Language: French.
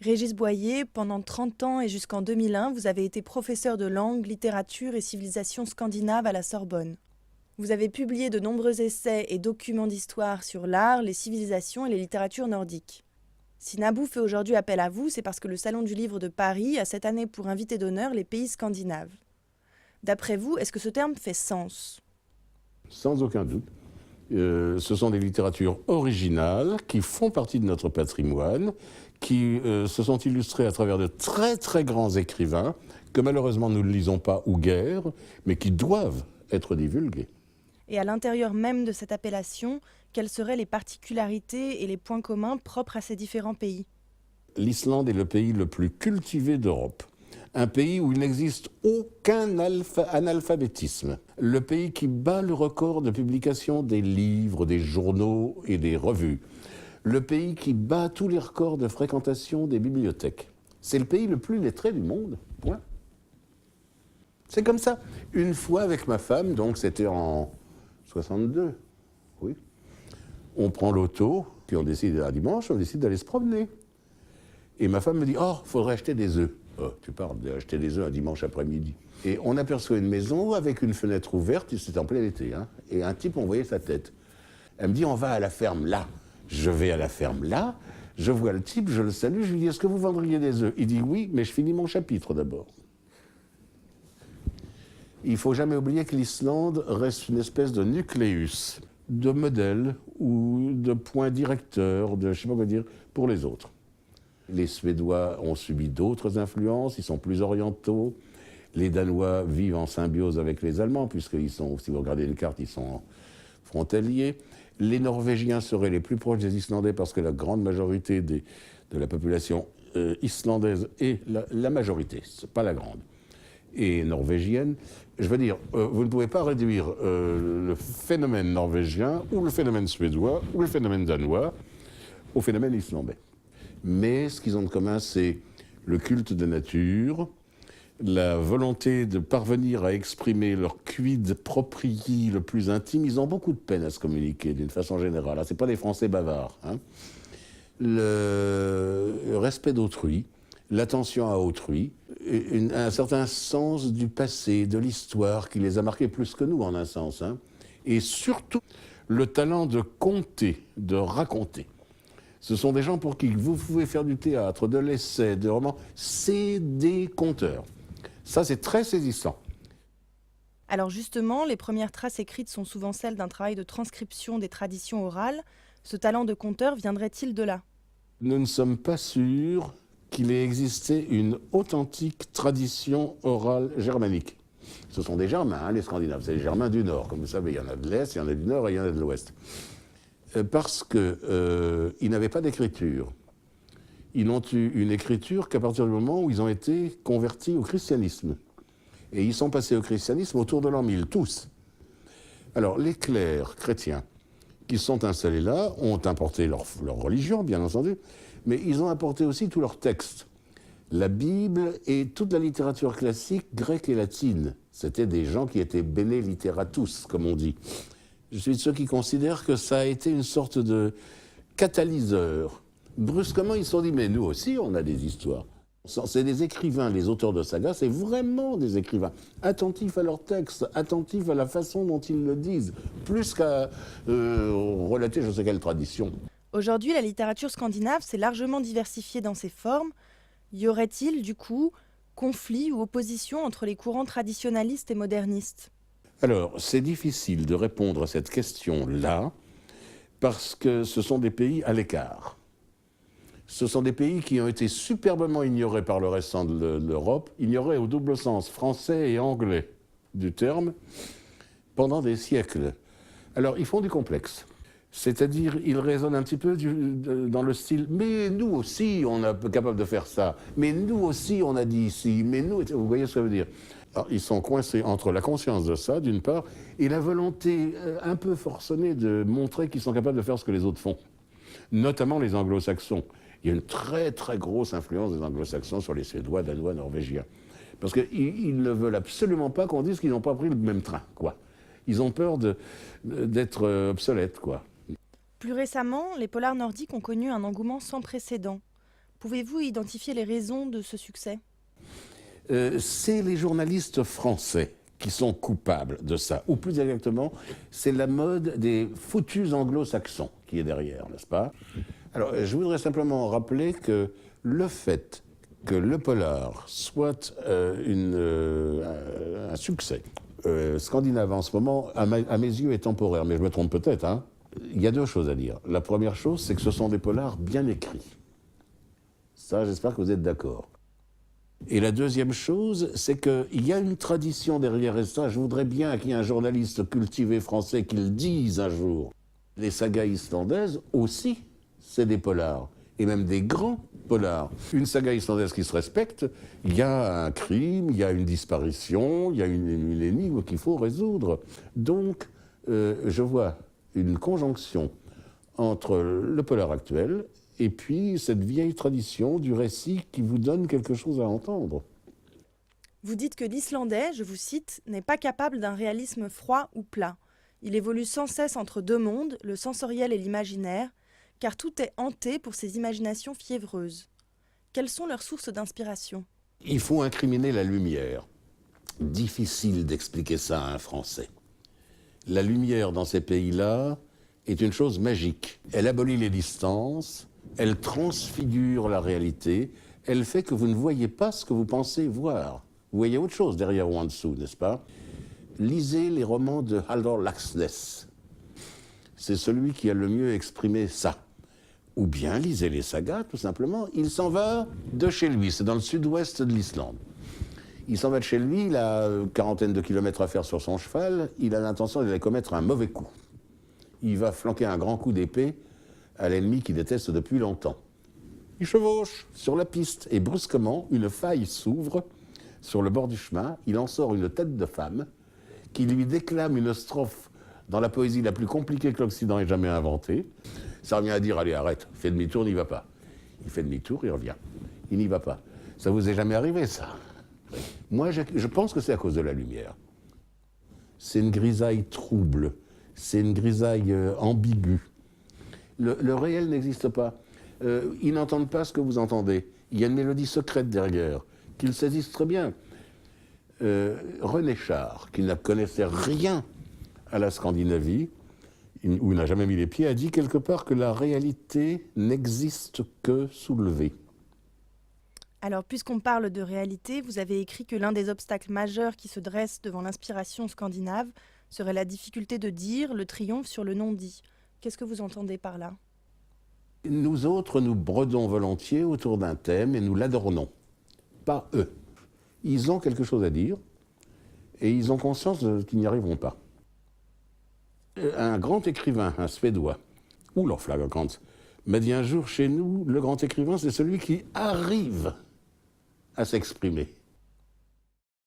Régis Boyer, pendant 30 ans et jusqu'en 2001, vous avez été professeur de langue, littérature et civilisation scandinave à la Sorbonne. Vous avez publié de nombreux essais et documents d'histoire sur l'art, les civilisations et les littératures nordiques. Si Naboo fait aujourd'hui appel à vous, c'est parce que le Salon du Livre de Paris a cette année pour invité d'honneur les pays scandinaves. D'après vous, est-ce que ce terme fait sens ? Sans aucun doute. Ce sont des littératures originales qui font partie de notre patrimoine, qui se sont illustrées à travers de très très grands écrivains, que malheureusement nous ne lisons pas ou guère, mais qui doivent être divulgués. Et à l'intérieur même de cette appellation, quelles seraient les particularités et les points communs propres à ces différents pays ? L'Islande est le pays le plus cultivé d'Europe. Un pays où il n'existe aucun analphabétisme. Le pays qui bat le record de publication des livres, des journaux et des revues. Le pays qui bat tous les records de fréquentation des bibliothèques. C'est le pays le plus lettré du monde. Point. C'est comme ça. Une fois avec ma femme, donc c'était en 62, oui, on prend l'auto, puis on décide un dimanche, on décide d'aller se promener. Et ma femme me dit « Oh, il faudrait acheter des œufs. » Oh, tu parles d'acheter des œufs un dimanche après-midi. Et on aperçoit une maison avec une fenêtre ouverte, c'était en plein été, hein, et un type, on voyait sa tête. Elle me dit « On va à la ferme là. » Je vais à la ferme là, je vois le type, je le salue, je lui dis « Est-ce que vous vendriez des œufs ?» Il dit « Oui, mais je finis mon chapitre d'abord. » Il ne faut jamais oublier que l'Islande reste une espèce de nucléus, de modèle ou de point directeur, de je ne sais pas quoi dire, pour les autres. Les Suédois ont subi d'autres influences, ils sont plus orientaux. Les Danois vivent en symbiose avec les Allemands, puisqu'ils sont, si vous regardez une carte, ils sont frontaliers. Les Norvégiens seraient les plus proches des Islandais parce que la grande majorité de la population islandaise est la majorité, c'est pas la grande, et norvégienne. Je veux dire, vous ne pouvez pas réduire le phénomène norvégien ou le phénomène suédois ou le phénomène danois au phénomène islandais. Mais ce qu'ils ont de commun, c'est le culte de nature, la volonté de parvenir à exprimer leur quid proprii le plus intime. Ils ont beaucoup de peine à se communiquer d'une façon générale. Ce n'est pas des Français bavards. Hein. Le respect d'autrui, l'attention à autrui, un certain sens du passé, de l'histoire qui les a marqués plus que nous en un sens. Hein. Et surtout, le talent de conter, de raconter. Ce sont des gens pour qui vous pouvez faire du théâtre, de l'essai, de romans. C'est des conteurs. Ça, c'est très saisissant. Alors justement, les premières traces écrites sont souvent celles d'un travail de transcription des traditions orales. Ce talent de conteur viendrait-il de là ? Nous ne sommes pas sûrs qu'il ait existé une authentique tradition orale germanique. Ce sont des Germains, hein, les Scandinaves. C'est les Germains du Nord. Comme vous savez, il y en a de l'Est, il y en a du Nord et il y en a de l'Ouest. Parce qu'ils n'avaient pas d'écriture. Ils n'ont eu une écriture qu'à partir du moment où ils ont été convertis au christianisme. Et ils sont passés au christianisme autour de l'an 1000, tous. Alors, les clercs chrétiens qui sont installés là ont importé leur religion, bien entendu, mais ils ont apporté aussi tous leurs textes. La Bible et toute la littérature classique, grecque et latine. C'était des gens qui étaient bene literatus, comme on dit. Je suis de ceux qui considèrent que ça a été une sorte de catalyseur. Brusquement, ils se sont dit, mais nous aussi, on a des histoires. C'est des écrivains, les auteurs de sagas, c'est vraiment des écrivains. Attentifs à leurs textes, attentifs à la façon dont ils le disent, plus qu'à relater je ne sais quelle tradition. Aujourd'hui, la littérature scandinave s'est largement diversifiée dans ses formes. Y aurait-il, du coup, conflit ou opposition entre les courants traditionnalistes et modernistes ? Alors, c'est difficile de répondre à cette question-là, parce que ce sont des pays à l'écart. Ce sont des pays qui ont été superbement ignorés par le restant de l'Europe, ignorés au double sens français et anglais du terme, pendant des siècles. Alors, ils font du complexe. C'est-à-dire, ils raisonnent un petit peu dans le style « mais nous aussi, on est capable de faire ça. Mais nous aussi, on a dit ici. Mais nous… » Vous voyez ce que ça veut dire ? Alors, ils sont coincés entre la conscience de ça, d'une part, et la volonté un peu forcenée de montrer qu'ils sont capables de faire ce que les autres font. Notamment les anglo-saxons. Il y a une très très grosse influence des anglo-saxons sur les Suédois, Danois, Norvégiens. Parce qu'ils ne veulent absolument pas qu'on dise qu'ils n'ont pas pris le même train, quoi. Ils ont peur d'être obsolètes, quoi. Plus récemment, les polars nordiques ont connu un engouement sans précédent. Pouvez-vous identifier les raisons de ce succès? C'est les journalistes français qui sont coupables de ça. Ou plus exactement, c'est la mode des foutus anglo-saxons qui est derrière, n'est-ce pas? Alors, je voudrais simplement rappeler que le fait que le polar soit un succès scandinave en ce moment, à mes yeux, est temporaire, mais je me trompe peut-être, hein. Il y a deux choses à dire. La première chose, c'est que ce sont des polars bien écrits. Ça, j'espère que vous êtes d'accord. Et la deuxième chose, c'est qu'il y a une tradition derrière, et ça, je voudrais bien qu'il y ait un journaliste cultivé français qui le dise un jour. Les sagas islandaises aussi, c'est des polars, et même des grands polars. Une saga islandaise qui se respecte, il y a un crime, il y a une disparition, il y a une énigme qu'il faut résoudre. Donc, je vois une conjonction entre le polar actuel et puis cette vieille tradition du récit qui vous donne quelque chose à entendre. Vous dites que l'Islandais, je vous cite, n'est pas capable d'un réalisme froid ou plat. Il évolue sans cesse entre deux mondes, le sensoriel et l'imaginaire, car tout est hanté pour ses imaginations fiévreuses. Quelles sont leurs sources d'inspiration? Il faut incriminer la lumière. Difficile d'expliquer ça à un Français. La lumière dans ces pays-là est une chose magique. Elle abolit les distances, elle transfigure la réalité, elle fait que vous ne voyez pas ce que vous pensez voir. Vous voyez autre chose derrière ou en dessous, n'est-ce pas? Lisez les romans de Halldór Laxness. C'est celui qui a le mieux exprimé ça. Ou bien lisez les sagas, tout simplement. Il s'en va de chez lui, c'est dans le sud-ouest de l'Islande. Il s'en va de chez lui, il a une quarantaine de kilomètres à faire sur son cheval, il a l'intention d'aller commettre un mauvais coup. Il va flanquer un grand coup d'épée à l'ennemi qu'il déteste depuis longtemps. Il chevauche sur la piste et brusquement, une faille s'ouvre sur le bord du chemin. Il en sort une tête de femme qui lui déclame une strophe dans la poésie la plus compliquée que l'Occident ait jamais inventée. Ça revient à dire, allez, arrête, fais demi-tour, n'y va pas. Il fait demi-tour, il revient. Il n'y va pas. Ça vous est jamais arrivé, ça? Moi, je pense que c'est à cause de la lumière. C'est une grisaille trouble, c'est une grisaille ambiguë. Le réel n'existe pas. Ils n'entendent pas ce que vous entendez. Il y a une mélodie secrète derrière, qu'ils saisissent très bien. René Char, qui ne connaissait rien à la Scandinavie, où il n'a jamais mis les pieds, a dit quelque part que la réalité n'existe que soulevée. Alors, puisqu'on parle de réalité, vous avez écrit que l'un des obstacles majeurs qui se dressent devant l'inspiration scandinave serait la difficulté de dire le triomphe sur le non-dit. Qu'est-ce que vous entendez par là? Nous autres, nous bredons volontiers autour d'un thème et nous l'adornons. Pas eux. Ils ont quelque chose à dire et ils ont conscience qu'ils n'y arriveront pas. Un grand écrivain, un Suédois, Olof Lagercrantz, m'a dit un jour, chez nous, le grand écrivain, c'est celui qui arrive à s'exprimer.